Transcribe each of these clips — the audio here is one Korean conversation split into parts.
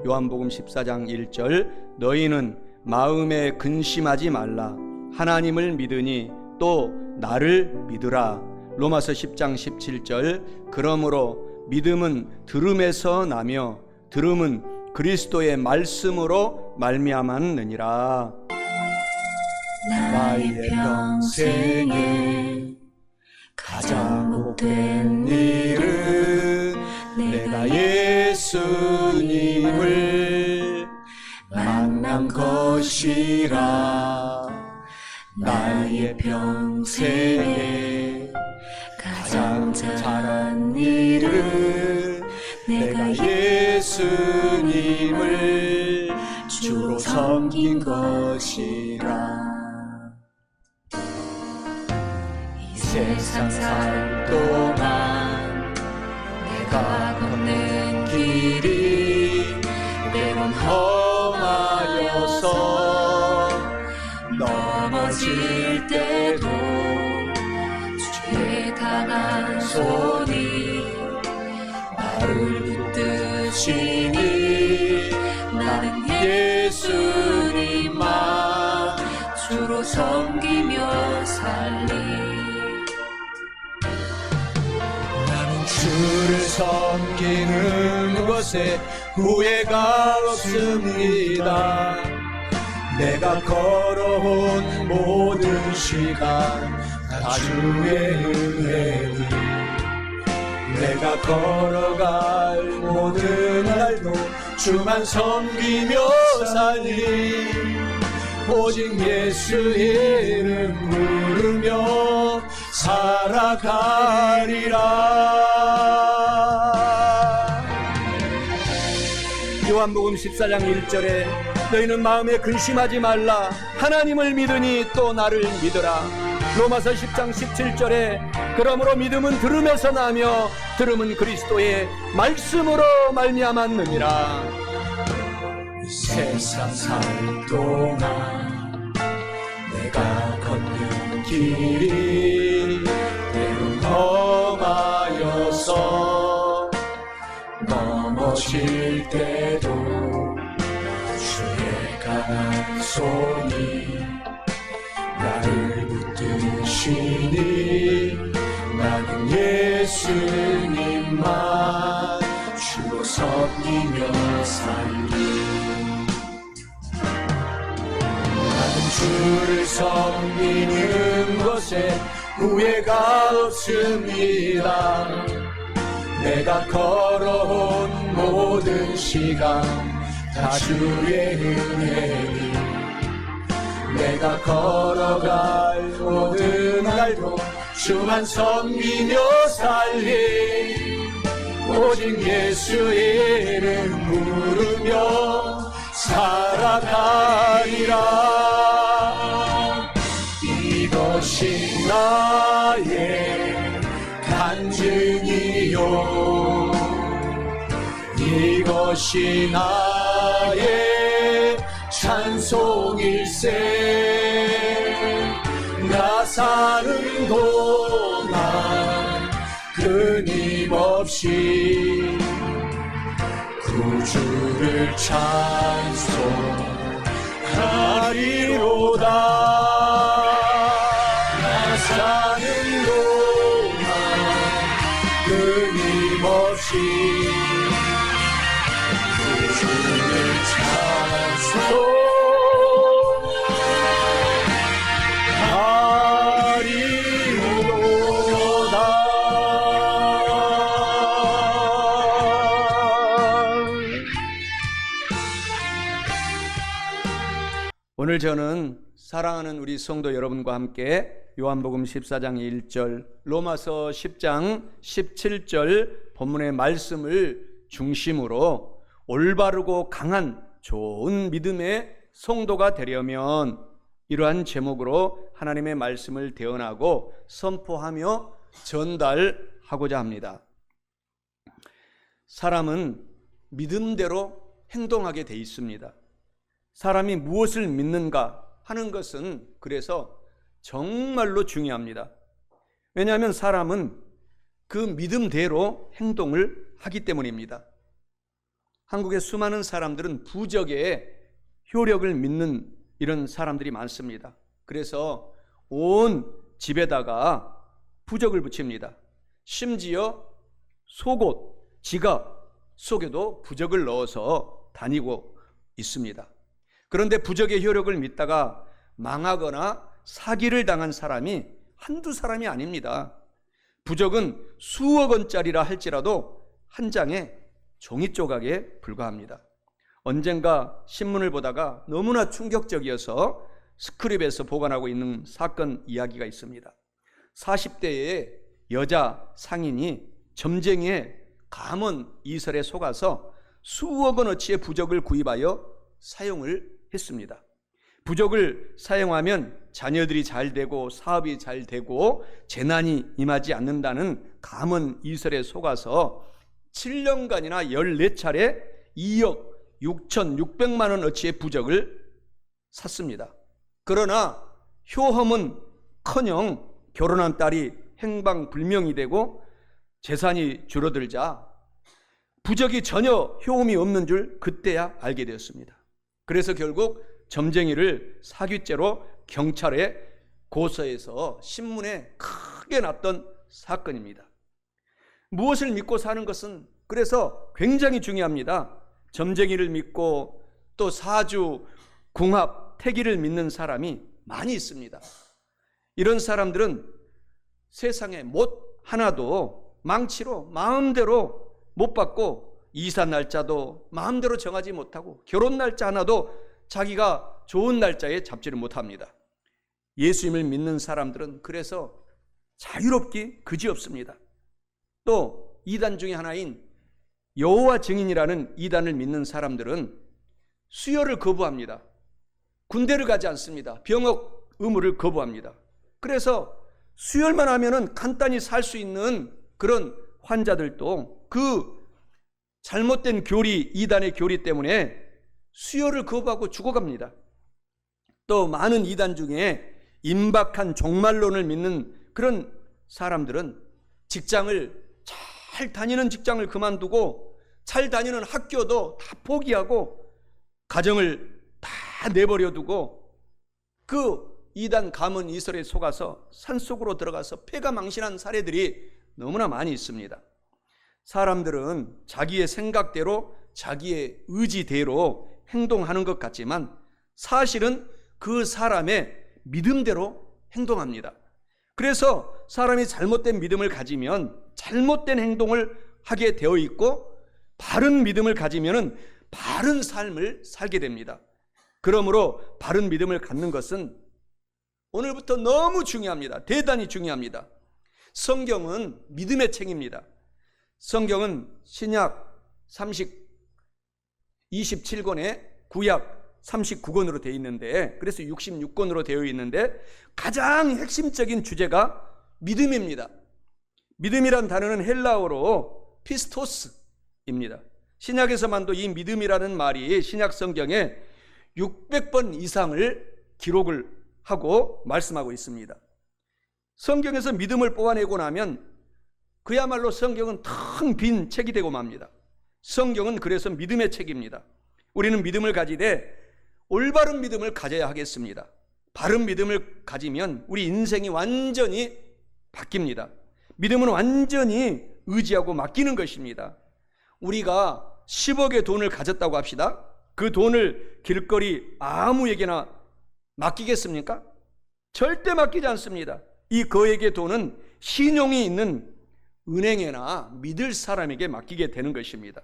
요한복음 14장 1절 너희는 마음에 근심하지 말라. 하나님을 믿으니 또 나를 믿으라. 로마서 10장 17절 그러므로 믿음은 들음에서 나며 들음은 그리스도의 말씀으로 말미암았느니라. 나의 평생에 가장 복된 일은 내가 예수님을 만난 것이라. 나의 평생에 가장 잘한 일은 내가 예수님을 주로 섬긴 것이라. 이 세상 살 동안 내가 걷는 길이 때론 험하여서 넘어질 때도 주의 강한 손이 나를 붙드시니 나는 예수님만 주로 섬기며 살리. 나는 주를 섬기는 것에 후회가 없습니다. 내가 걸어온 모든 시간 다 주의 은혜니 내가 걸어갈 모든 날도 주만 섬기며 살리. 오직 예수 이름 부르며 살아가리라. 요한복음 14장 1절에 너희는 마음에 근심하지 말라. 하나님을 믿으니 또 나를 믿으라. 로마서 10장 17절에 그러므로 믿음은 들음에서 나며 들음은 그리스도의 말씀으로 말미암았느니라. 세상 살 동안 내가 걷는 길이 때론 험하여서 넘어질 때도 주의 강한 손이 나를 붙드시니 나는 예수님만 주로 섬기며 살리. 나는 주를 섬기는 것에 후회가 없습니다. 내가 걸어온 모든 시간 다 주의 은혜니 내가 걸어갈 모든 날도 주만 섬기며 살리. 오직 예수 이름 부르며 살아가리라. 이것이 나의 간증이요 이것이 나의 찬송일세. 나 사는 동안 끊임없이 구주를 찬송하리로다. 나 사는 동안 끊임없이 구주를 찬송하리로다. 오늘 저는 사랑하는 우리 성도 여러분과 함께 요한복음 14장 1절, 로마서 10장 17절 본문의 말씀을 중심으로 올바르고 강한 좋은 믿음의 성도가 되려면 이러한 제목으로 하나님의 말씀을 대언하고 선포하며 전달하고자 합니다. 사람은 믿음대로 행동하게 돼 있습니다. 사람이 무엇을 믿는가 하는 것은 그래서 정말로 중요합니다. 왜냐하면 사람은 그 믿음대로 행동을 하기 때문입니다. 한국의 수많은 사람들은 부적의 효력을 믿는 이런 사람들이 많습니다. 그래서 온 집에다가 부적을 붙입니다. 심지어 속옷, 지갑 속에도 부적을 넣어서 다니고 있습니다. 그런데 부적의 효력을 믿다가 망하거나 사기를 당한 사람이 한두 사람이 아닙니다. 부적은 수억 원짜리라 할지라도 한 장의 종이 조각에 불과합니다. 언젠가 신문을 보다가 너무나 충격적이어서 스크립에서 보관하고 있는 사건 이야기가 있습니다. 40대의 여자 상인이 점쟁이의 감언 이설에 속아서 수억 원어치의 부적을 구입하여 사용을 했습니다. 부적을 사용하면 자녀들이 잘 되고 사업이 잘 되고 재난이 임하지 않는다는 감언 이설에 속아서 7년간이나 14차례 2억 6,600만 원어치의 부적을 샀습니다. 그러나 효험은커녕 결혼한 딸이 행방불명이 되고 재산이 줄어들자 부적이 전혀 효험이 없는 줄 그때야 알게 되었습니다. 그래서 결국 점쟁이를 사기죄로 경찰에 고소해서 신문에 크게 났던 사건입니다. 무엇을 믿고 사는 것은 그래서 굉장히 중요합니다. 점쟁이를 믿고 또 사주, 궁합, 태기를 믿는 사람이 많이 있습니다. 이런 사람들은 세상에 못 하나도 망치로 마음대로 못 받고 이사 날짜도 마음대로 정하지 못하고 결혼 날짜 하나도 자기가 좋은 날짜에 잡지를 못합니다. 예수님을 믿는 사람들은 그래서 자유롭기 그지없습니다. 또 이단 중에 하나인 여호와 증인이라는 이단을 믿는 사람들은 수혈을 거부합니다. 군대를 가지 않습니다. 병역 의무를 거부합니다. 그래서 수혈만 하면은 간단히 살 수 있는 그런 환자들도 그 잘못된 교리, 이단의 교리 때문에 수혈을 거부하고 죽어갑니다. 또 많은 이단 중에 임박한 종말론을 믿는 그런 사람들은 직장을 잘 다니는 직장을 그만두고 잘 다니는 학교도 다 포기하고 가정을 다 내버려 두고 그 이단 가문 이설에 속아서 산속으로 들어가서 폐가 망신한 사례들이 너무나 많이 있습니다. 사람들은 자기의 생각대로 자기의 의지대로 행동하는 것 같지만 사실은 그 사람의 믿음대로 행동합니다. 그래서 사람이 잘못된 믿음을 가지면 잘못된 행동을 하게 되어 있고 바른 믿음을 가지면 바른 삶을 살게 됩니다. 그러므로 바른 믿음을 갖는 것은 오늘부터 너무 중요합니다. 대단히 중요합니다. 성경은 믿음의 책입니다. 성경은 신약 27권에 구약 39권으로 되어 있는데 그래서 66권으로 되어 있는데 가장 핵심적인 주제가 믿음입니다. 믿음이란 단어는 헬라어로 피스토스입니다. 신약에서만도 이 믿음이라는 말이 신약 성경에 600번 이상을 기록을 하고 말씀하고 있습니다. 성경에서 믿음을 뽑아내고 나면 그야말로 성경은 텅 빈 책이 되고 맙니다. 성경은 그래서 믿음의 책입니다. 우리는 믿음을 가지되 올바른 믿음을 가져야 하겠습니다. 바른 믿음을 가지면 우리 인생이 완전히 바뀝니다. 믿음은 완전히 의지하고 맡기는 것입니다. 우리가 10억의 돈을 가졌다고 합시다. 그 돈을 길거리 아무에게나 맡기겠습니까? 절대 맡기지 않습니다. 이 거액의 돈은 신용이 있는 은행에나 믿을 사람에게 맡기게 되는 것입니다.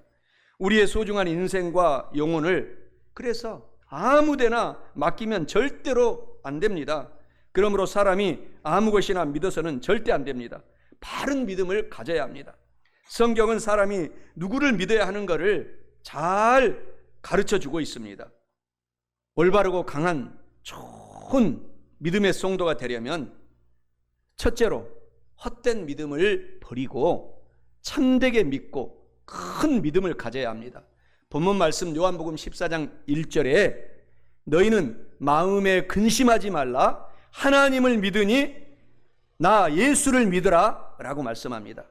우리의 소중한 인생과 영혼을 그래서 아무데나 맡기면 절대로 안 됩니다. 그러므로 사람이 아무 것이나 믿어서는 절대 안 됩니다. 바른 믿음을 가져야 합니다. 성경은 사람이 누구를 믿어야 하는 것을 잘 가르쳐 주고 있습니다. 올바르고 강한 좋은 믿음의 성도가 되려면 첫째로 헛된 믿음을 버리고 참되게 믿고 큰 믿음을 가져야 합니다. 본문 말씀 요한복음 14장 1절에 너희는 마음에 근심하지 말라 하나님을 믿으니 나 예수를 믿으라 라고 말씀합니다.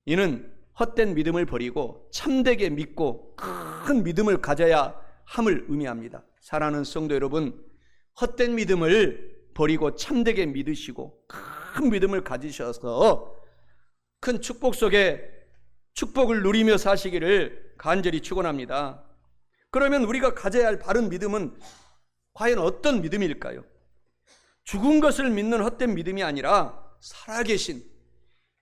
이는 헛된 믿음을 버리고 참되게 믿고 큰 믿음을 가져야 함을 의미합니다. 사랑하는 성도 여러분, 헛된 믿음을 버리고 참되게 믿으시고 큰 믿음을 가지셔서 큰 축복 속에 축복을 누리며 사시기를 간절히 축원합니다. 그러면 우리가 가져야 할 바른 믿음은 과연 어떤 믿음일까요? 죽은 것을 믿는 헛된 믿음이 아니라 살아계신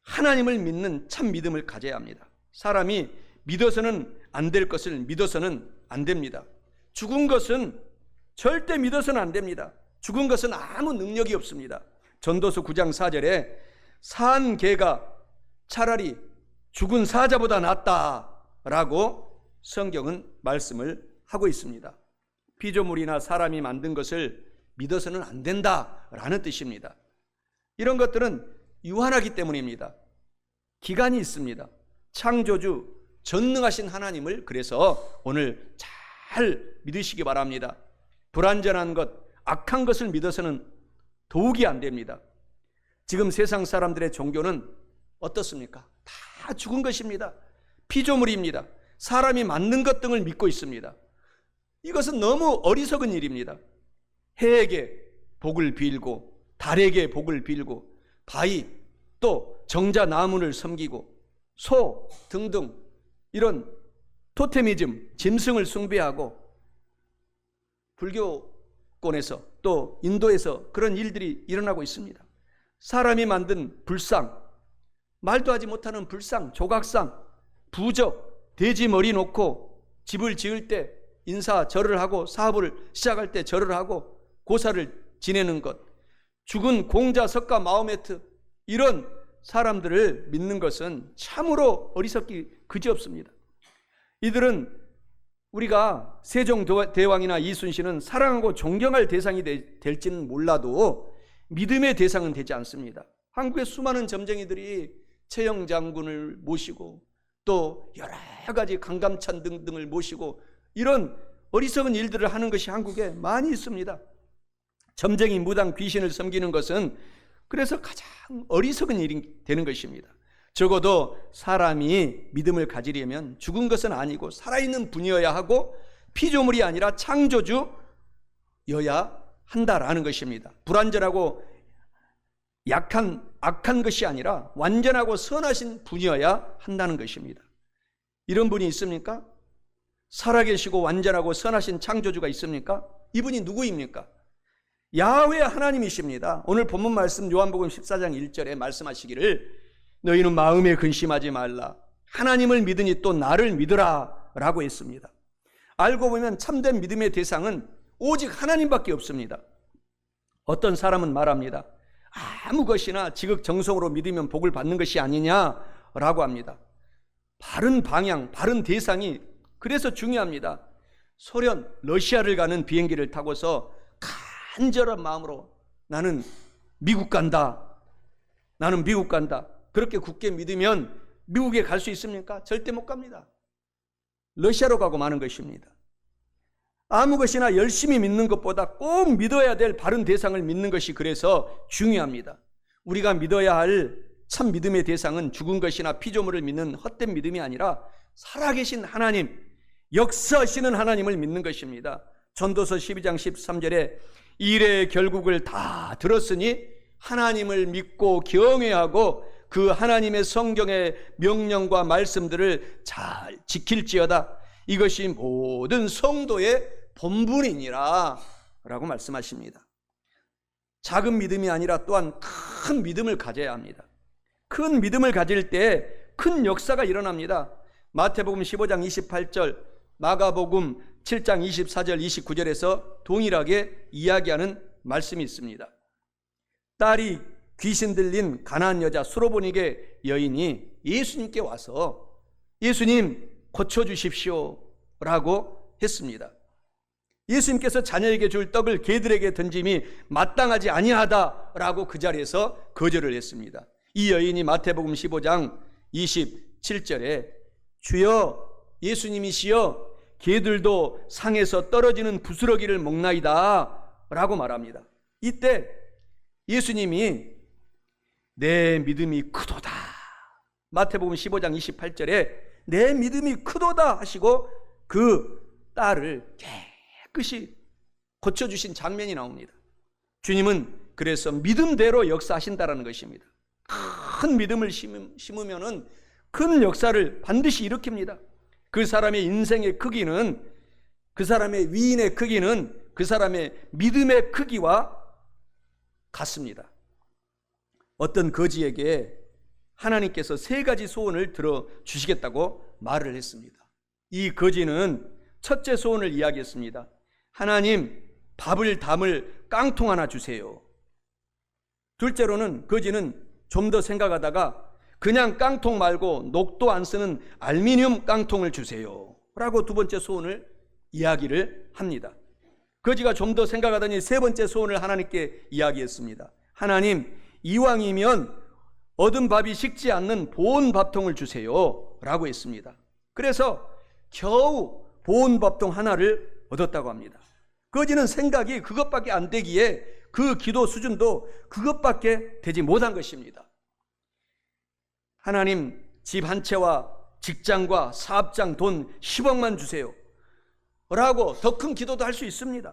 하나님을 믿는 참 믿음을 가져야 합니다. 사람이 믿어서는 안 될 것을 믿어서는 안 됩니다. 죽은 것은 절대 믿어서는 안 됩니다. 죽은 것은 아무 능력이 없습니다. 전도서 9장 4절에 산 개가 차라리 죽은 사자보다 낫다라고 성경은 말씀을 하고 있습니다. 피조물이나 사람이 만든 것을 믿어서는 안 된다라는 뜻입니다. 이런 것들은 유한하기 때문입니다. 기간이 있습니다. 창조주 전능하신 하나님을 그래서 오늘 잘 믿으시기 바랍니다. 불완전한 것, 악한 것을 믿어서는 도욱이 안 됩니다. 지금 세상 사람들의 종교는 어떻습니까? 다 죽은 것입니다. 피조물입니다. 사람이 만든 것 등을 믿고 있습니다. 이것은 너무 어리석은 일입니다. 해에게 복을 빌고 달에게 복을 빌고 바위 또 정자 나무를 섬기고 소 등등 이런 토테미즘, 짐승을 숭배하고 불교권에서 또 인도에서 그런 일들이 일어나고 있습니다. 사람이 만든 불상, 말도 하지 못하는 불상, 조각상, 부적, 돼지 머리 놓고 집을 지을 때 인사 절을 하고 사업을 시작할 때 절을 하고 고사를 지내는 것, 죽은 공자, 석가, 마호메트 이런 사람들을 믿는 것은 참으로 어리석기 그지없습니다. 이들은 우리가 세종대왕이나 이순신은 사랑하고 존경할 대상이 될지는 몰라도 믿음의 대상은 되지 않습니다. 한국의 수많은 점쟁이들이 최영 장군을 모시고 또 여러 가지 강감찬 등등을 모시고 이런 어리석은 일들을 하는 것이 한국에 많이 있습니다. 점쟁이, 무당, 귀신을 섬기는 것은 그래서 가장 어리석은 일이 되는 것입니다. 적어도 사람이 믿음을 가지려면 죽은 것은 아니고 살아있는 분이어야 하고 피조물이 아니라 창조주여야 한다라는 것입니다. 불완전하고 악한 것이 아니라 완전하고 선하신 분이어야 한다는 것입니다. 이런 분이 있습니까? 살아계시고 완전하고 선하신 창조주가 있습니까? 이분이 누구입니까? 야훼 하나님이십니다. 오늘 본문 말씀 요한복음 14장 1절에 말씀하시기를 너희는 마음에 근심하지 말라. 하나님을 믿으니 또 나를 믿으라 라고 했습니다. 알고 보면 참된 믿음의 대상은 오직 하나님밖에 없습니다. 어떤 사람은 말합니다. 아무 것이나 지극정성으로 믿으면 복을 받는 것이 아니냐라고 합니다. 바른 방향, 바른 대상이 그래서 중요합니다. 소련, 러시아를 가는 비행기를 타고서 간절한 마음으로 나는 미국 간다. 나는 미국 간다. 그렇게 굳게 믿으면 미국에 갈 수 있습니까? 절대 못 갑니다. 러시아로 가고 마는 것입니다. 아무 것이나 열심히 믿는 것보다 꼭 믿어야 될 바른 대상을 믿는 것이 그래서 중요합니다. 우리가 믿어야 할 참 믿음의 대상은 죽은 것이나 피조물을 믿는 헛된 믿음이 아니라 살아계신 하나님, 역사하시는 하나님을 믿는 것입니다. 전도서 12장 13절에 일의 결국을 다 들었으니 하나님을 믿고 경외하고 그 하나님의 성경의 명령과 말씀들을 잘 지킬지어다. 이것이 모든 성도의 본분이니라 라고 말씀하십니다. 작은 믿음이 아니라 또한 큰 믿음을 가져야 합니다. 큰 믿음을 가질 때 큰 역사가 일어납니다. 마태복음 15장 28절, 마가복음 7장 24절 29절에서 동일하게 이야기하는 말씀이 있습니다. 딸이 귀신 들린 가나안 여자 수로보니게 여인이 예수님께 와서 예수님 고쳐주십시오 라고 했습니다. 예수님께서 자녀에게 줄 떡을 개들에게 던짐이 마땅하지 아니하다라고 그 자리에서 거절을 했습니다. 이 여인이 마태복음 15장 27절에 주여 예수님이시여 개들도 상에서 떨어지는 부스러기를 먹나이다 라고 말합니다. 이때 예수님이 내 믿음이 크도다 마태복음 15장 28절에 내 믿음이 크도다 하시고 그 딸을 깨끗이 고쳐주신 장면이 나옵니다. 주님은 그래서 믿음대로 역사하신다라는 것입니다. 큰 믿음을 심으면 큰 역사를 반드시 일으킵니다. 그 사람의 인생의 크기는, 그 사람의 위인의 크기는 그 사람의 믿음의 크기와 같습니다. 어떤 거지에게 하나님께서 3가지 소원을 들어주시겠다고 말을 했습니다. 이 거지는 첫째 소원을 이야기했습니다. 하나님, 밥을 담을 깡통 하나 주세요. 둘째로는 거지는 좀 더 생각하다가 그냥 깡통 말고 녹도 안 쓰는 알루미늄 깡통을 주세요 라고 2번째 소원을 이야기를 합니다. 거지가 좀 더 생각하더니 3번째 소원을 하나님께 이야기했습니다. 하나님, 이왕이면 얻은 밥이 식지 않는 보온 밥통을 주세요 라고 했습니다. 그래서 겨우 보온 밥통 하나를 얻었다고 합니다. 거지는 생각이 그것밖에 안 되기에 그 기도 수준도 그것밖에 되지 못한 것입니다. 하나님, 집 한 채와 직장과 사업장 돈 10억만 주세요 라고 더 큰 기도도 할 수 있습니다.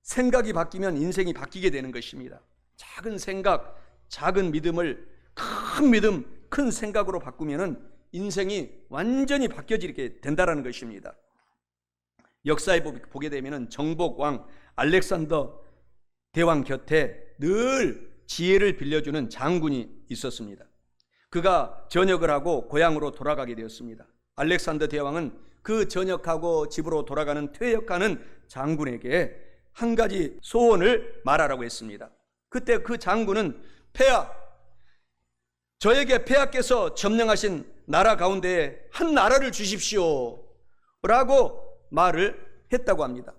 생각이 바뀌면 인생이 바뀌게 되는 것입니다. 작은 생각, 작은 믿음을 큰 믿음, 큰 생각으로 바꾸면 인생이 완전히 바뀌어지게 된다는 것입니다. 역사에 보게 되면 정복왕 알렉산더 대왕 곁에 늘 지혜를 빌려주는 장군이 있었습니다. 그가 전역을 하고 고향으로 돌아가게 되었습니다. 알렉산더 대왕은 그 전역하고 집으로 돌아가는 퇴역하는 장군에게 한 가지 소원을 말하라고 했습니다. 그때 그 장군은 폐하, 저에게 폐하께서 점령하신 나라 가운데 한 나라를 주십시오 라고 말을 했다고 합니다.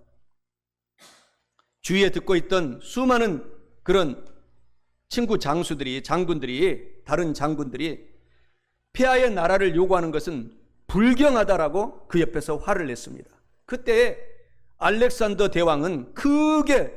주위에 듣고 있던 수많은 그런 친구 장수들이, 장군들이, 다른 장군들이 폐하의 나라를 요구하는 것은 불경하다라고 그 옆에서 화를 냈습니다. 그때 알렉산더 대왕은 크게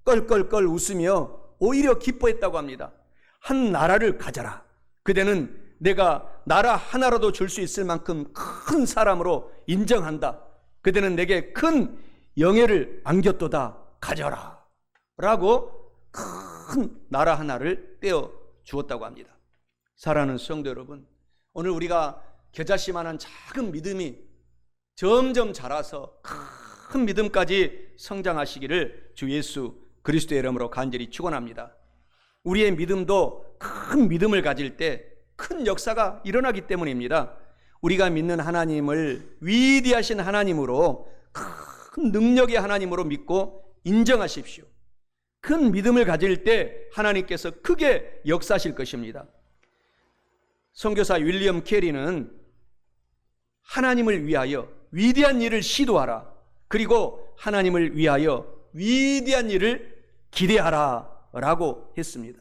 껄껄껄 웃으며 오히려 기뻐했다고 합니다. 한 나라를 가져라. 그대는 내가 나라 하나라도 줄 수 있을 만큼 큰 사람으로 인정한다. 그대는 내게 큰 영예를 안겼도다. 가져라 라고 큰 나라 하나를 떼어 주었다고 합니다. 사랑하는 성도 여러분, 오늘 우리가 겨자씨만한 작은 믿음이 점점 자라서 큰 믿음까지 성장하시기를 주 예수 그리스도의 이름으로 간절히 축원합니다. 우리의 믿음도 큰 믿음을 가질 때 큰 역사가 일어나기 때문입니다. 우리가 믿는 하나님을 위대하신 하나님으로, 큰 능력의 하나님으로 믿고 인정하십시오. 큰 믿음을 가질 때 하나님께서 크게 역사하실 것입니다. 선교사 윌리엄 캐리는 하나님을 위하여 위대한 일을 시도하라, 그리고 하나님을 위하여 위대한 일을 기대하라 라고 했습니다.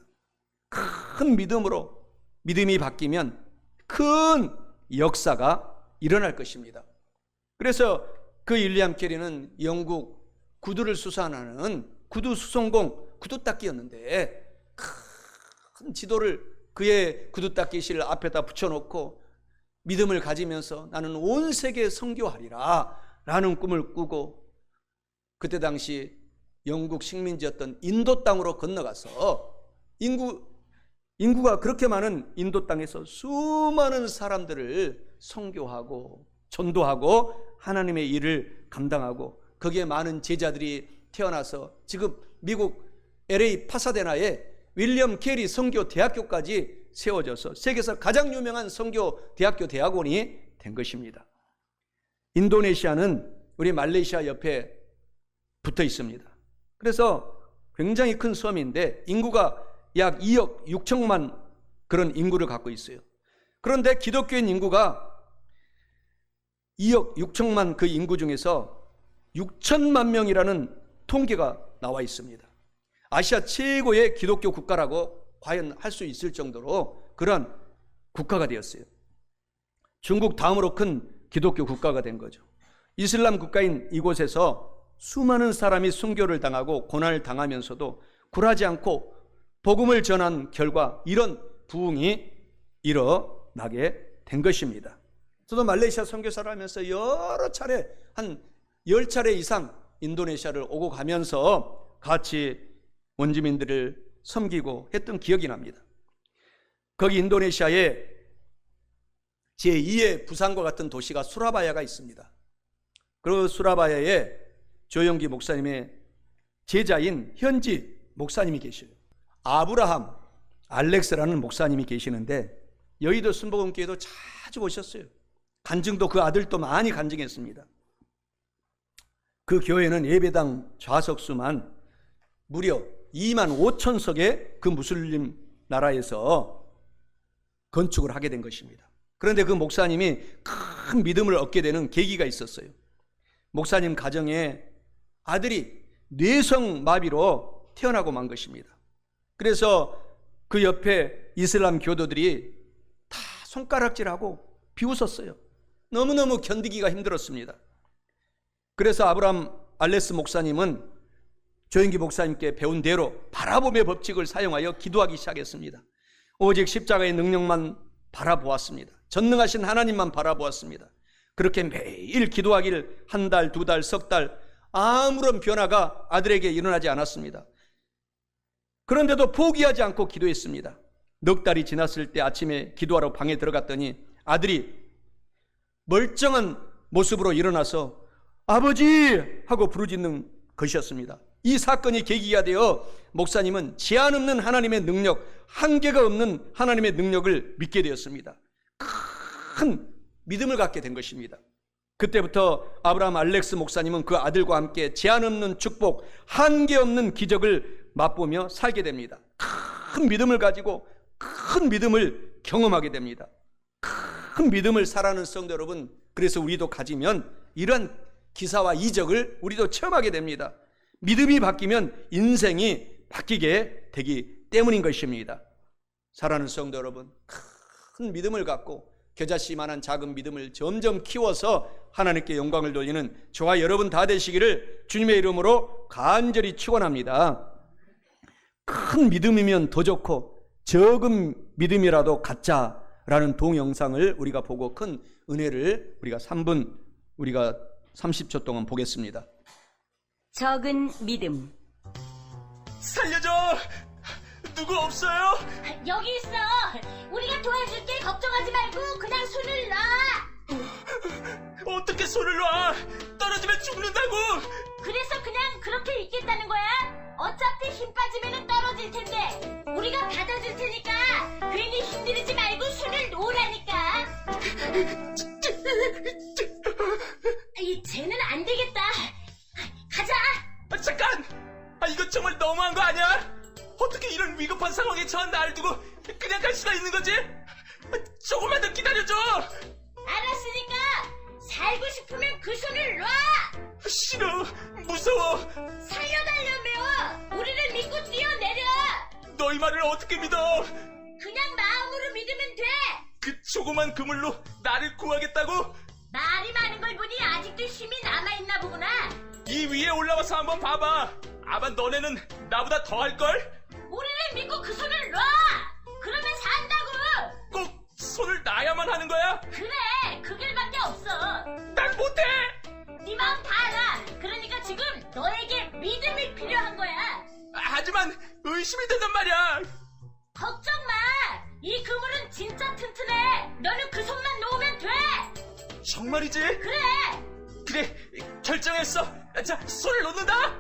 큰 믿음으로 믿음이 바뀌면 큰 역사가 일어날 것입니다. 그래서 그 윌리엄 캐리는 영국 구두를 수선하는 구두 수송공 구두닦이였는데 큰 지도를 그의 구두닦이실 앞에다 붙여놓고 믿음을 가지면서 나는 온 세계에 선교하리라 라는 꿈을 꾸고, 그때 당시 영국 식민지였던 인도 땅으로 건너가서 인구가 그렇게 많은 인도 땅에서 수많은 사람들을 선교하고 전도하고 하나님의 일을 감당하고, 거기에 많은 제자들이 태어나서 지금 미국 LA 파사데나에 윌리엄 캐리 선교 대학교까지 세워져서 세계에서 가장 유명한 선교 대학교 대학원이 된 것입니다. 인도네시아는 우리 말레이시아 옆에 붙어 있습니다. 그래서 굉장히 큰 섬인데 인구가 약 2억 6천만 그런 인구를 갖고 있어요. 그런데 기독교인 인구가 2억 6천만 그 인구 중에서 6천만 명이라는 통계가 나와 있습니다. 아시아 최고의 기독교 국가라고 과연 할 수 있을 정도로 그런 국가가 되었어요. 중국 다음으로 큰 기독교 국가가 된 거죠. 이슬람 국가인 이곳에서 수많은 사람이 순교를 당하고 고난을 당하면서도 굴하지 않고 복음을 전한 결과 이런 부흥이 나게 된 것입니다. 저도 말레이시아 선교사를 하면서 여러 차례, 한 10차례 이상 인도네시아를 오고 가면서 같이 원주민들을 섬기고 했던 기억이 납니다. 거기 인도네시아에 제2의 부산과 같은 도시가 수라바야가 있습니다. 그 수라바야에 조영기 목사님의 제자인 현지 목사님이 계셔요. 아브라함 알렉스라는 목사님이 계시는데 여의도 순복음교회도 자주 오셨어요. 간증도 그 아들도 많이 간증했습니다. 그 교회는 예배당 좌석수만 무려 2만 5천석의 그 무슬림 나라에서 건축을 하게 된 것입니다. 그런데 그 목사님이 큰 믿음을 얻게 되는 계기가 있었어요. 목사님 가정에 아들이 뇌성마비로 태어나고 만 것입니다. 그래서 그 옆에 이슬람 교도들이 다 손가락질하고 비웃었어요. 너무너무 견디기가 힘들었습니다. 그래서 아브라함 알레스 목사님은 조영기 목사님께 배운 대로 바라봄의 법칙을 사용하여 기도하기 시작했습니다. 오직 십자가의 능력만 바라보았습니다. 전능하신 하나님만 바라보았습니다. 그렇게 매일 기도하기를 한 달, 두 달, 석 달 아무런 변화가 아들에게 일어나지 않았습니다. 그런데도 포기하지 않고 기도했습니다. 넉 달이 지났을 때 아침에 기도하러 방에 들어갔더니 아들이 멀쩡한 모습으로 일어나서 아버지! 하고 부르짖는 것이었습니다. 이 사건이 계기가 되어 목사님은 제한 없는 하나님의 능력, 한계가 없는 하나님의 능력을 믿게 되었습니다. 큰 믿음을 갖게 된 것입니다. 그때부터 아브라함 알렉스 목사님은 그 아들과 함께 제한 없는 축복, 한계 없는 기적을 맛보며 살게 됩니다. 큰 믿음을 가지고 큰 믿음을 경험하게 됩니다. 큰 믿음을 사랑하는 성도 여러분, 그래서 우리도 가지면 이러한 기사와 이적을 우리도 체험하게 됩니다. 믿음이 바뀌면 인생이 바뀌게 되기 때문인 것입니다. 사랑하는 성도 여러분, 큰 믿음을 갖고 겨자씨만한 작은 믿음을 점점 키워서 하나님께 영광을 돌리는 저와 여러분 다 되시기를 주님의 이름으로 간절히 축원합니다. 큰 믿음이면 더 좋고 적은 믿음이라도 갖자라는 동영상을 우리가 보고 큰 은혜를 우리가 30초 동안 보겠습니다. 적은 믿음. 살려줘! 누구 없어요? 여기 있어. 우리가 도와줄게. 걱정하지 말고 그냥 손을 놔. 어떻게 손을 놔? 떨어지면 죽는다고! 그래서 그냥 그렇게 있겠다는 거야? 어차피 힘 빠지면 떨어질 텐데 우리가 받아줄 테니까 괜히 힘들이지 말고 손을 놓으라니까. 쟤는 안 되겠다. 가자. 잠깐! 이거 정말 너무한 거 아니야? 어떻게 이런 위급한 상황에 처한 날 두고 그냥 갈 수가 있는 거지? 조금만 더 기다려줘! 알았으니까 살고 싶으면 그 손을 놔. 싫어! 무서워! 살려달라며. 우리를 믿고 뛰어내려. 너희 말을 어떻게 믿어? 그냥 마음으로 믿으면 돼. 그 조그만 그물로 나를 구하겠다고? 말이 많은 걸 보니 아직도 힘이 남아있나 보구나. 이 위에 올라와서 한번 봐봐. 아마 너네는 나보다 더 할걸? 우리를 믿고 그 손을 놔. 그러면 산다고. 꼭 손을 놔야만 하는 거야? 그래, 그 길밖에 없어. 난 못해! 네 마음 다 알아. 그러니까 지금 너에게 믿음이 필요한 거야. 하지만 의심이 된단 말이야. 걱정 마. 이 그물은 진짜 튼튼해. 너는 그 손만 놓으면 돼. 정말이지? 그래. 그래, 결정했어. 자, 손을 놓는다.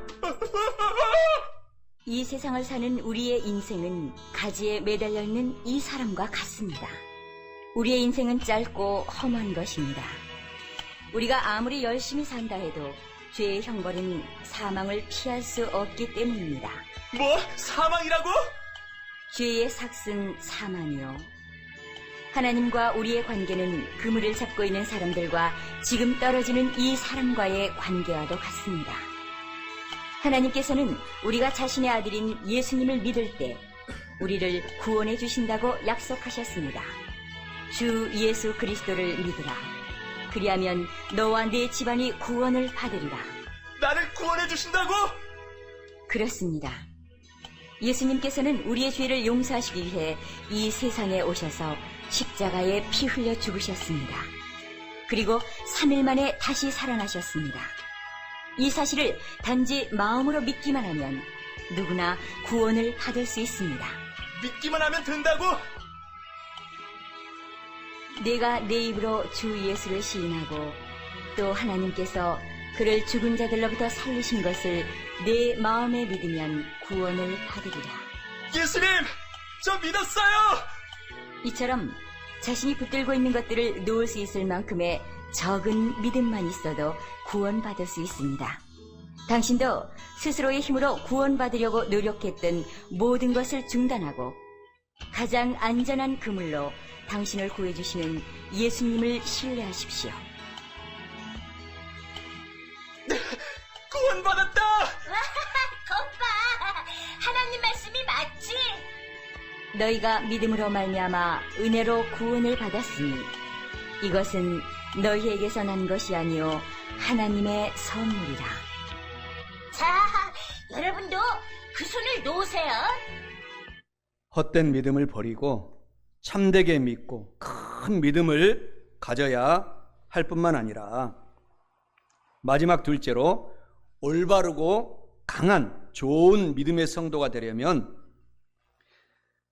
이 세상을 사는 우리의 인생은 가지에 매달려 있는 이 사람과 같습니다. 우리의 인생은 짧고 험한 것입니다. 우리가 아무리 열심히 산다 해도 죄의 형벌은 사망을 피할 수 없기 때문입니다. 뭐? 사망이라고? 죄의 삭은 사망이요. 하나님과 우리의 관계는 그물을 잡고 있는 사람들과 지금 떨어지는 이 사람과의 관계와도 같습니다. 하나님께서는 우리가 자신의 아들인 예수님을 믿을 때 우리를 구원해 주신다고 약속하셨습니다. 주 예수 그리스도를 믿으라. 그리하면 너와 네 집안이 구원을 받으리라. 나를 구원해 주신다고? 그렇습니다. 예수님께서는 우리의 죄를 용서하시기 위해 이 세상에 오셔서 십자가에 피 흘려 죽으셨습니다. 그리고 3일 만에 다시 살아나셨습니다. 이 사실을 단지 마음으로 믿기만 하면 누구나 구원을 받을 수 있습니다. 믿기만 하면 된다고? 내가 내 입으로 주 예수를 시인하고 또 하나님께서 그를 죽은 자들로부터 살리신 것을 내 마음에 믿으면 구원을 받으리라. 예수님, 저 믿었어요! 이처럼 자신이 붙들고 있는 것들을 놓을 수 있을 만큼의 적은 믿음만 있어도 구원받을 수 있습니다. 당신도 스스로의 힘으로 구원받으려고 노력했던 모든 것을 중단하고 가장 안전한 그물로 당신을 구해주시는 예수님을 신뢰하십시오. 구원받았다! 거봐! 하나님 말씀이 맞지? 너희가 믿음으로 말미암아 은혜로 구원을 받았으니 이것은 너희에게서 난 것이 아니요 하나님의 선물이라. 자, 여러분도 그 손을 놓으세요. 헛된 믿음을 버리고 참되게 믿고 큰 믿음을 가져야 할 뿐만 아니라 마지막 둘째로 올바르고 강한 좋은 믿음의 성도가 되려면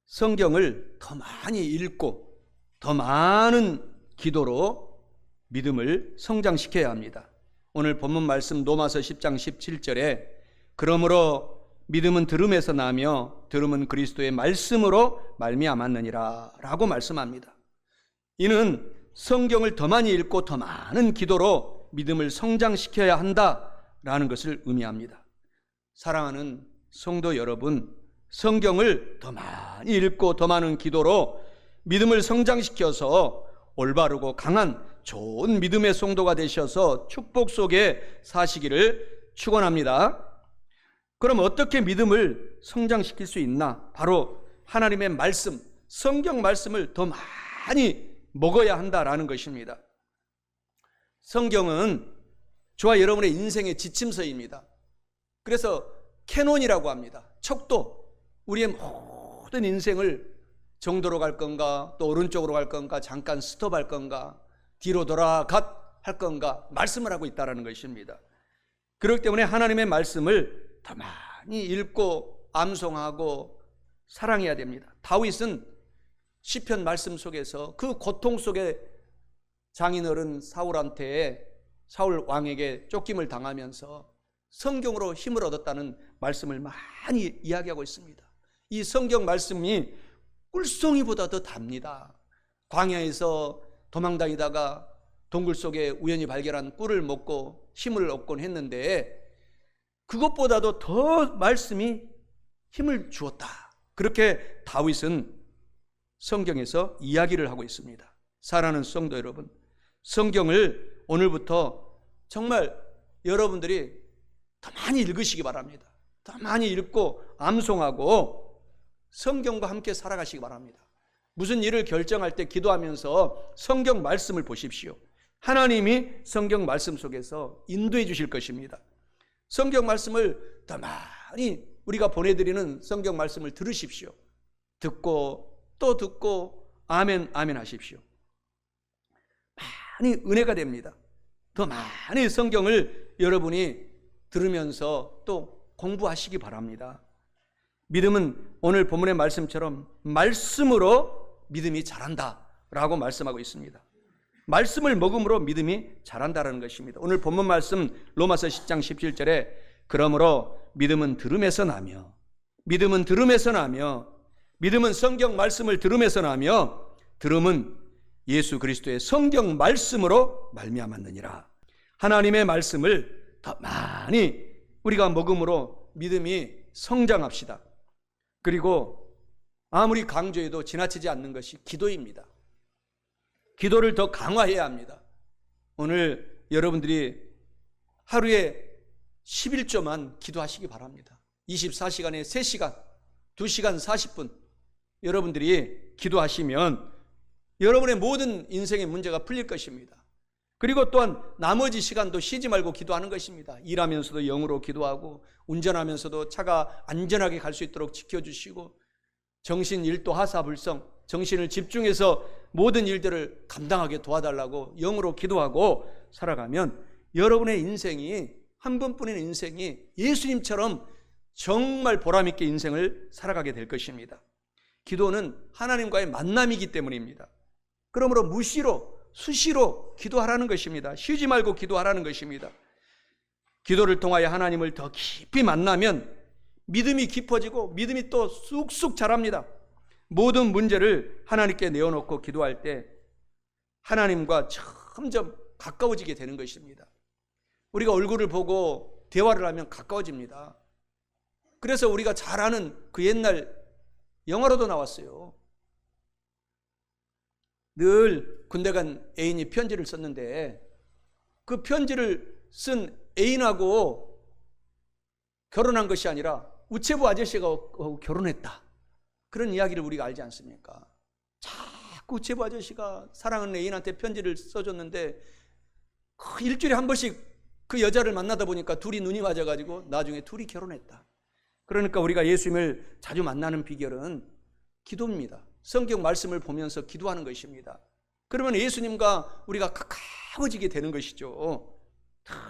성경을 더 많이 읽고 더 많은 기도로 믿음을 성장시켜야 합니다. 오늘 본문 말씀 로마서 10장 17절에 그러므로 믿음은 들음에서 나며 들음은 그리스도의 말씀으로 말미암았느니라 라고 말씀합니다. 이는 성경을 더 많이 읽고 더 많은 기도로 믿음을 성장시켜야 한다라는 것을 의미합니다. 사랑하는 성도 여러분, 성경을 더 많이 읽고 더 많은 기도로 믿음을 성장시켜서 올바르고 강한 좋은 믿음의 성도가 되셔서 축복 속에 사시기를 축원합니다. 그럼 어떻게 믿음을 성장시킬 수 있나? 바로 하나님의 말씀, 성경 말씀을 더 많이 먹어야 한다라는 것입니다. 성경은 저와 여러분의 인생의 지침서입니다. 그래서 캐논이라고 합니다. 척도, 우리의 모든 인생을 정도로 갈 건가, 또 오른쪽으로 갈 건가, 잠깐 스톱할 건가, 뒤로 돌아가 할 건가 말씀을 하고 있다는 것입니다. 그렇기 때문에 하나님의 말씀을 더 많이 읽고 암송하고 사랑해야 됩니다. 다윗은 시편 말씀 속에서 그 고통 속에 장인어른 사울 왕에게 쫓김을 당하면서 성경으로 힘을 얻었다는 말씀을 많이 이야기하고 있습니다. 이 성경 말씀이 꿀송이보다 더 답니다. 광야에서 도망다니다가 동굴 속에 우연히 발견한 꿀을 먹고 힘을 얻곤 했는데 그것보다도 더 말씀이 힘을 주었다. 그렇게 다윗은 성경에서 이야기를 하고 있습니다. 사랑하는 성도 여러분, 성경을 오늘부터 정말 여러분들이 더 많이 읽으시기 바랍니다. 더 많이 읽고 암송하고 성경과 함께 살아가시기 바랍니다. 무슨 일을 결정할 때 기도하면서 성경 말씀을 보십시오. 하나님이 성경 말씀 속에서 인도해 주실 것입니다. 성경 말씀을 더 많이 우리가 보내드리는 성경 말씀을 들으십시오. 듣고 또 듣고 아멘 아멘 하십시오. 많이 은혜가 됩니다. 더 많이 성경을 여러분이 들으면서 또 공부하시기 바랍니다. 믿음은 오늘 본문의 말씀처럼 말씀으로 믿음이 자란다 라고 말씀하고 있습니다. 말씀을 먹음으로 믿음이 자란다는 것입니다. 오늘 본문 말씀 로마서 10장 17절에 그러므로 믿음은 들음에서 나며 믿음은 들음에서 나며 믿음은 성경 말씀을 들음에서 나며 들음은 예수 그리스도의 성경 말씀으로 말미암았느니라. 하나님의 말씀을 더 많이 우리가 먹음으로 믿음이 성장합시다. 그리고 아무리 강조해도 지나치지 않는 것이 기도입니다. 기도를 더 강화해야 합니다. 오늘 여러분들이 하루에 11조만 기도하시기 바랍니다. 24시간에 3시간, 2시간 40분 여러분들이 기도하시면 여러분의 모든 인생의 문제가 풀릴 것입니다. 그리고 또한 나머지 시간도 쉬지 말고 기도하는 것입니다. 일하면서도 영으로 기도하고 운전하면서도 차가 안전하게 갈 수 있도록 지켜주시고 정신 일도 하사불성 정신을 집중해서 모든 일들을 감당하게 도와달라고 영으로 기도하고 살아가면 여러분의 인생이, 한 번뿐인 인생이 예수님처럼 정말 보람있게 인생을 살아가게 될 것입니다. 기도는 하나님과의 만남이기 때문입니다. 그러므로 무시로, 수시로 기도하라는 것입니다. 쉬지 말고 기도하라는 것입니다. 기도를 통하여 하나님을 더 깊이 만나면 믿음이 깊어지고 믿음이 또 쑥쑥 자랍니다. 모든 문제를 하나님께 내어놓고 기도할 때 하나님과 점점 가까워지게 되는 것입니다. 우리가 얼굴을 보고 대화를 하면 가까워집니다. 그래서 우리가 잘 아는 그 옛날 영화로도 나왔어요. 늘 군대 간 애인이 편지를 썼는데 그 편지를 쓴 애인하고 결혼한 것이 아니라 우체부 아저씨가 결혼했다. 그런 이야기를 우리가 알지 않습니까? 자꾸 우체부 아저씨가 사랑하는 애인한테 편지를 써줬는데 일주일에 한 번씩 그 여자를 만나다 보니까 둘이 눈이 맞아가지고 나중에 둘이 결혼했다. 그러니까 우리가 예수님을 자주 만나는 비결은 기도입니다. 성경 말씀을 보면서 기도하는 것입니다. 그러면 예수님과 우리가 가까워지게 되는 것이죠.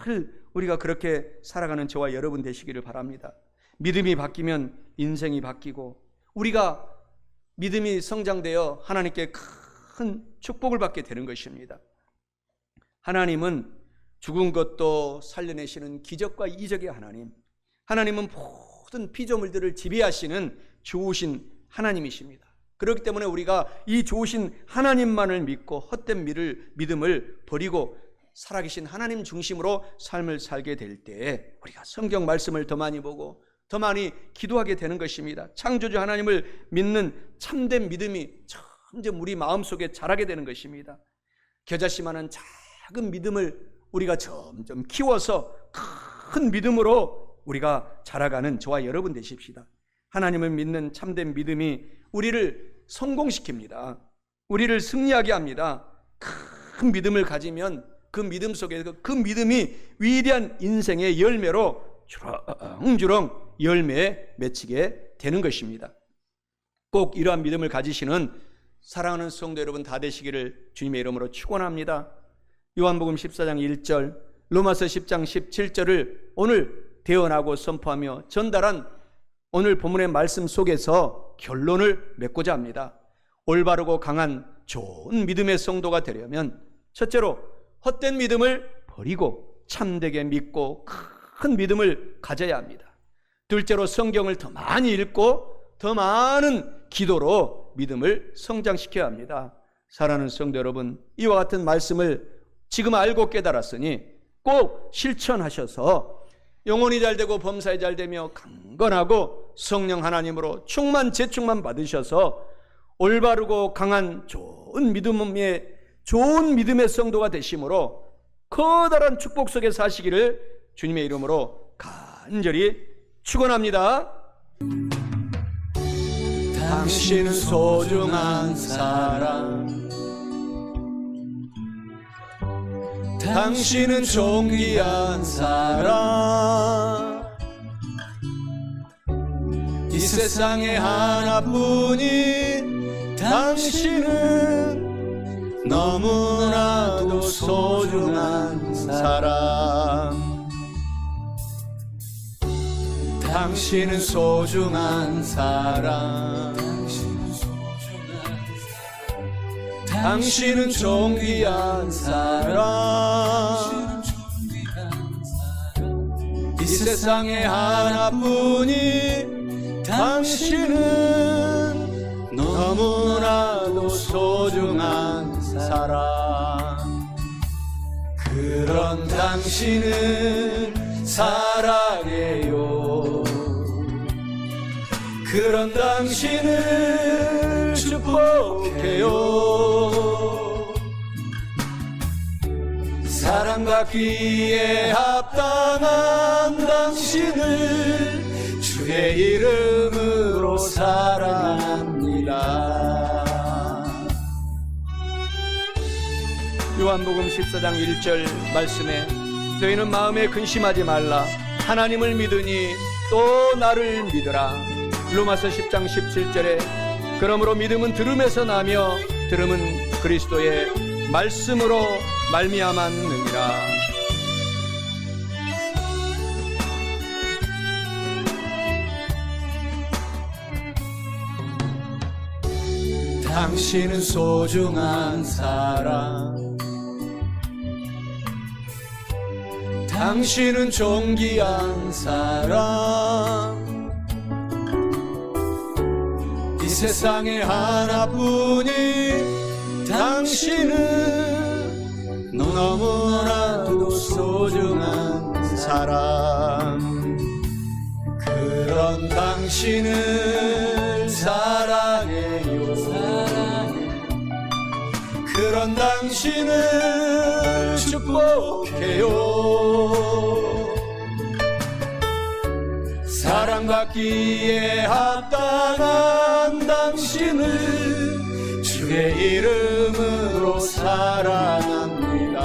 늘 우리가 그렇게 살아가는 저와 여러분 되시기를 바랍니다. 믿음이 바뀌면 인생이 바뀌고 우리가 믿음이 성장되어 하나님께 큰 축복을 받게 되는 것입니다. 하나님은 죽은 것도 살려내시는 기적과 이적의 하나님, 하나님은 모든 피조물들을 지배하시는 좋으신 하나님이십니다. 그렇기 때문에 우리가 이 좋으신 하나님만을 믿고 헛된 믿음을 버리고 살아계신 하나님 중심으로 삶을 살게 될 때 우리가 성경 말씀을 더 많이 보고 더 많이 기도하게 되는 것입니다. 창조주 하나님을 믿는 참된 믿음이 점점 우리 마음속에 자라게 되는 것입니다. 겨자씨만한 작은 믿음을 우리가 점점 키워서 큰 믿음으로 우리가 자라가는 저와 여러분 되십시다. 하나님을 믿는 참된 믿음이 우리를 성공시킵니다. 우리를 승리하게 합니다. 큰 믿음을 가지면 그 믿음 속에서 그 믿음이 위대한 인생의 열매로 주렁주렁 열매에 맺히게 되는 것입니다. 꼭 이러한 믿음을 가지시는 사랑하는 성도 여러분 다 되시기를 주님의 이름으로 축원합니다. 요한복음 14장 1절, 로마서 10장 17절을 오늘 대언하고 선포하며 전달한 오늘 본문의 말씀 속에서 결론을 맺고자 합니다. 올바르고 강한 좋은 믿음의 성도가 되려면 첫째로 헛된 믿음을 버리고 참되게 믿고 큰 믿음을 가져야 합니다. 둘째로 성경을 더 많이 읽고 더 많은 기도로 믿음을 성장시켜야 합니다. 사랑하는 성도 여러분, 이와 같은 말씀을 지금 알고 깨달았으니 꼭 실천하셔서 영혼이 잘되고 범사에 잘되며 강건하고 성령 하나님으로 재충만 받으셔서 올바르고 강한 좋은 믿음의 성도가 되심으로 커다란 축복 속에 사시기를 주님의 이름으로 간절히 축원합니다. 당신은 소중한 사람, 당신은 존귀한 사람, 이 세상에 하나뿐인 당신은 너무나도 소중한 사람. 당신은 소중한 사람, 당신은 존귀한 사람, 이 세상에 하나뿐인 당신은 너무나도 소중한 사람. 그런 당신은 사랑해요. 그런 당신을 축복해요. 사랑받기에 합당한 당신을 주의 이름으로 사랑합니다. 요한복음 14장 1절 말씀에 너희는 마음에 근심하지 말라. 하나님을 믿으니 또 나를 믿으라. 로마서 10장 17절에 그러므로 믿음은 들음에서 나며 들음은 그리스도의 말씀으로 말미암았느니라. 당신은 소중한 사람, 당신은 존귀한 사람, 이 세상에 하나뿐인 당신은 너무나도 소중한 사람. 그런 당신을 사랑해요. 그런 당신을 축복해요. 사랑받기에 합당한 당신을 주의 이름으로 사랑합니다.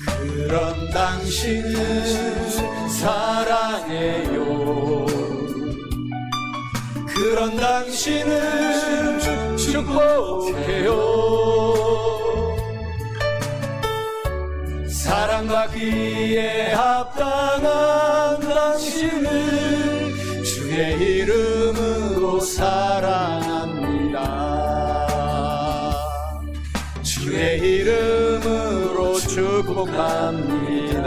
그런 당신을 사랑해요. 그런 당신을 축복해요. 사랑받기에 합당한 당신을 주의 이름으로 사랑합니다. 주의 이름으로 축복합니다.